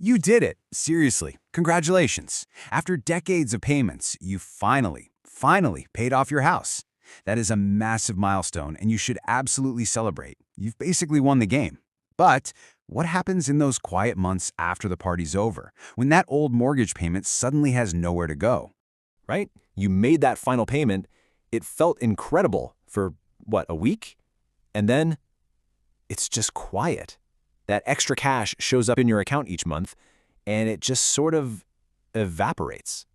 You did it! Seriously, congratulations. After decades of payments, you finally paid off your house. That is a massive milestone, and you should absolutely celebrate. You've basically won the game. But what happens in those quiet months after the party's over, when that old mortgage payment suddenly has nowhere to go? Right? You made that final payment. It felt incredible for, what, a week? And then it's just quiet. That extra cash shows up in your account each month, and it just sort of evaporates.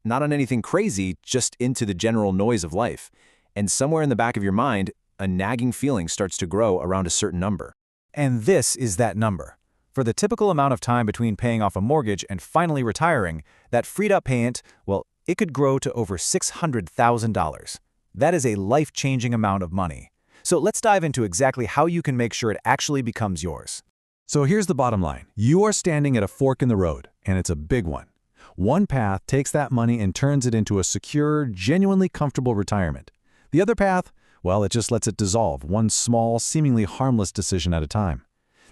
Not on anything crazy, just into the general noise of life. And somewhere in the back of your mind, a nagging feeling starts to grow around a certain number. And this is that number. For the typical amount of time between paying off a mortgage and finally retiring, that freed-up payment, well, it could grow to over $600,000. That is a life-changing amount of money. So let's dive into exactly how you can make sure it actually becomes yours. So here's the bottom line. You are standing at a fork in the road, and it's a big one. One path takes that money and turns it into a secure, genuinely comfortable retirement. The other path, well, it just lets it dissolve, one small, seemingly harmless decision at a time.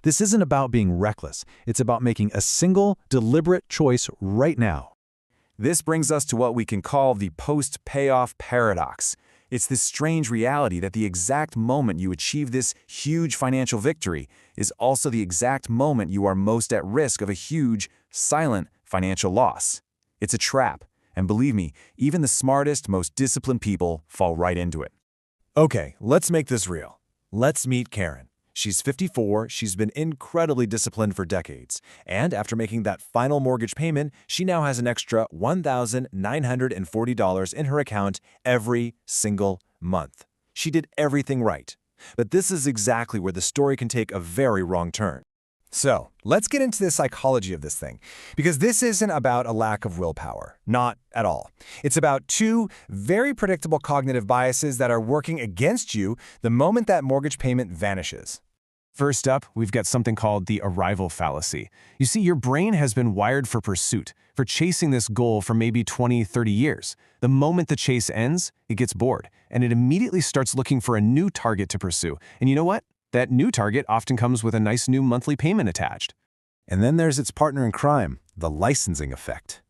This isn't about being reckless. It's about making a single, deliberate choice right now. This brings us to what we can call the post-payoff paradox. It's this strange reality that the exact moment you achieve this huge financial victory is also the exact moment you are most at risk of a huge, silent financial loss. It's a trap, and believe me, even the smartest, most disciplined people fall right into it. Okay, let's make this real. Let's meet Karen. She's 54, she's been incredibly disciplined for decades, and after making that final mortgage payment, she now has an extra $1,940 in her account every single month. She did everything right. But this is exactly where the story can take a very wrong turn. So, let's get into the psychology of this thing, because this isn't about a lack of willpower. Not at all. It's about two very predictable cognitive biases that are working against you the moment that mortgage payment vanishes. First up, we've got something called the arrival fallacy. You see, your brain has been wired for pursuit, for chasing this goal for maybe 20, 30 years. The moment the chase ends, it gets bored, and it immediately starts looking for a new target to pursue. And you know what? That new target often comes with a nice new monthly payment attached. And then there's its partner in crime, the licensing effect.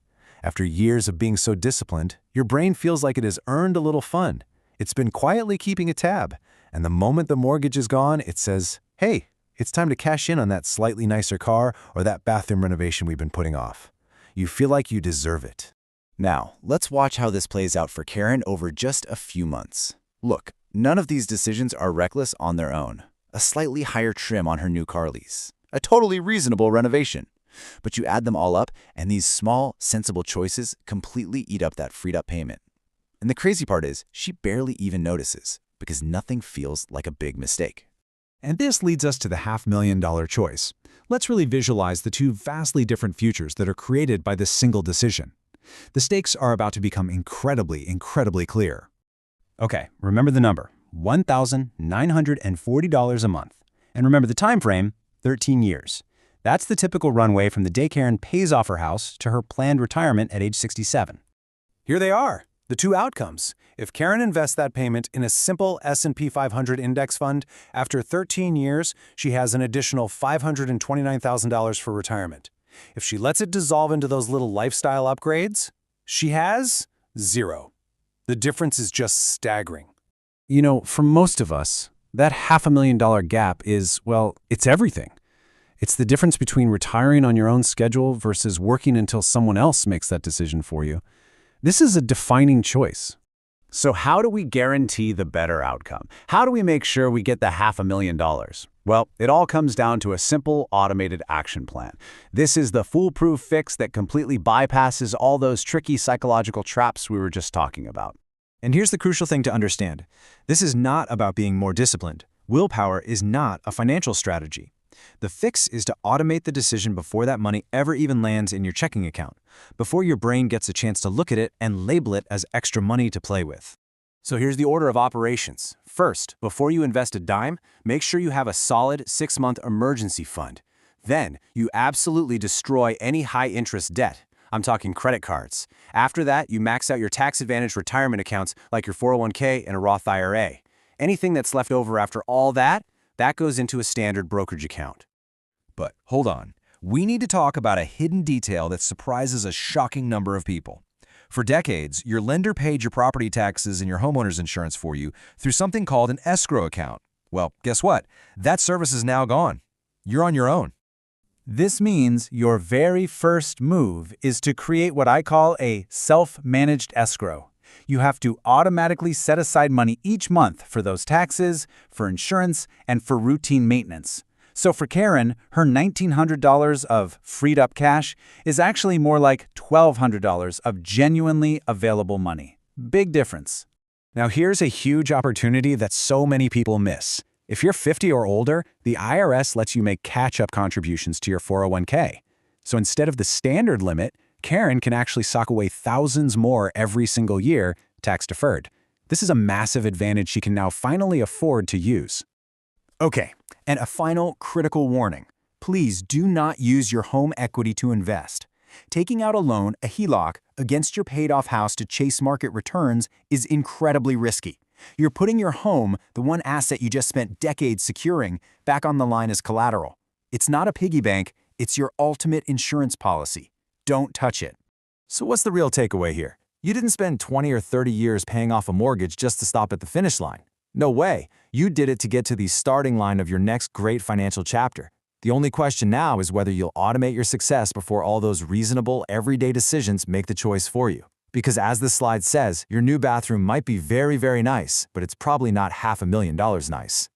After years of being so disciplined, your brain feels like it has earned a little fun. It's been quietly keeping a tab, and the moment the mortgage is gone, it says, hey, it's time to cash in on that slightly nicer car or that bathroom renovation we've been putting off. You feel like you deserve it. Now, let's watch how this plays out for Karen over just a few months. Look, none of these decisions are reckless on their own. A slightly higher trim on her new car lease. A totally reasonable renovation. But you add them all up, and these small, sensible choices completely eat up that freed-up payment. And the crazy part is, she barely even notices, because nothing feels like a big mistake. And this leads us to the $500,000 choice. Let's really visualize the two vastly different futures that are created by this single decision. The stakes are about to become incredibly clear. Okay, remember the number, $1,940 a month. And remember the time frame, 13 years. That's the typical runway from the day Karen pays off her house to her planned retirement at age 67. Here they are, the two outcomes. If Karen invests that payment in a simple S&P 500 index fund, after 13 years, she has an additional $529,000 for retirement. If she lets it dissolve into those little lifestyle upgrades, she has zero. The difference is just staggering. You know, for most of us, that $500,000 gap is, well, it's everything. It's the difference between retiring on your own schedule versus working until someone else makes that decision for you. This is a defining choice. So how do we guarantee the better outcome? How do we make sure we get the $500,000? Well, it all comes down to a simple automated action plan. This is the foolproof fix that completely bypasses all those tricky psychological traps we were just talking about. And here's the crucial thing to understand. This is not about being more disciplined. Willpower is not a financial strategy. The fix is to automate the decision before that money ever even lands in your checking account, before your brain gets a chance to look at it and label it as extra money to play with. So here's the order of operations. First, before you invest a dime, make sure you have a solid 6-month emergency fund. Then, you absolutely destroy any high-interest debt. I'm talking credit cards. After that, you max out your tax-advantaged retirement accounts like your 401k and a Roth IRA. Anything that's left over after all that, that goes into a standard brokerage account. But hold on, we need to talk about a hidden detail that surprises a shocking number of people. For decades, your lender paid your property taxes and your homeowner's insurance for you through something called an escrow account. Well, guess what? That service is now gone. You're on your own. This means your very first move is to create what I call a self-managed escrow. You have to automatically set aside money each month for those taxes, for insurance, and for routine maintenance. So for Karen, her $1,900 of freed-up cash is actually more like $1,200 of genuinely available money. Big difference. Now here's a huge opportunity that so many people miss. If you're 50 or older, the IRS lets you make catch-up contributions to your 401k. So instead of the standard limit, Karen can actually sock away thousands more every single year, tax-deferred. This is a massive advantage she can now finally afford to use. Okay, and a final critical warning. Please do not use your home equity to invest. Taking out a loan, a HELOC, against your paid-off house to chase market returns is incredibly risky. You're putting your home, the one asset you just spent decades securing, back on the line as collateral. It's not a piggy bank, it's your ultimate insurance policy. Don't touch it. So what's the real takeaway here? You didn't spend 20 or 30 years paying off a mortgage just to stop at the finish line. No way. You did it to get to the starting line of your next great financial chapter. The only question now is whether you'll automate your success before all those reasonable, everyday decisions make the choice for you. Because as this slide says, your new bathroom might be very, very nice, but it's probably not $500,000 nice.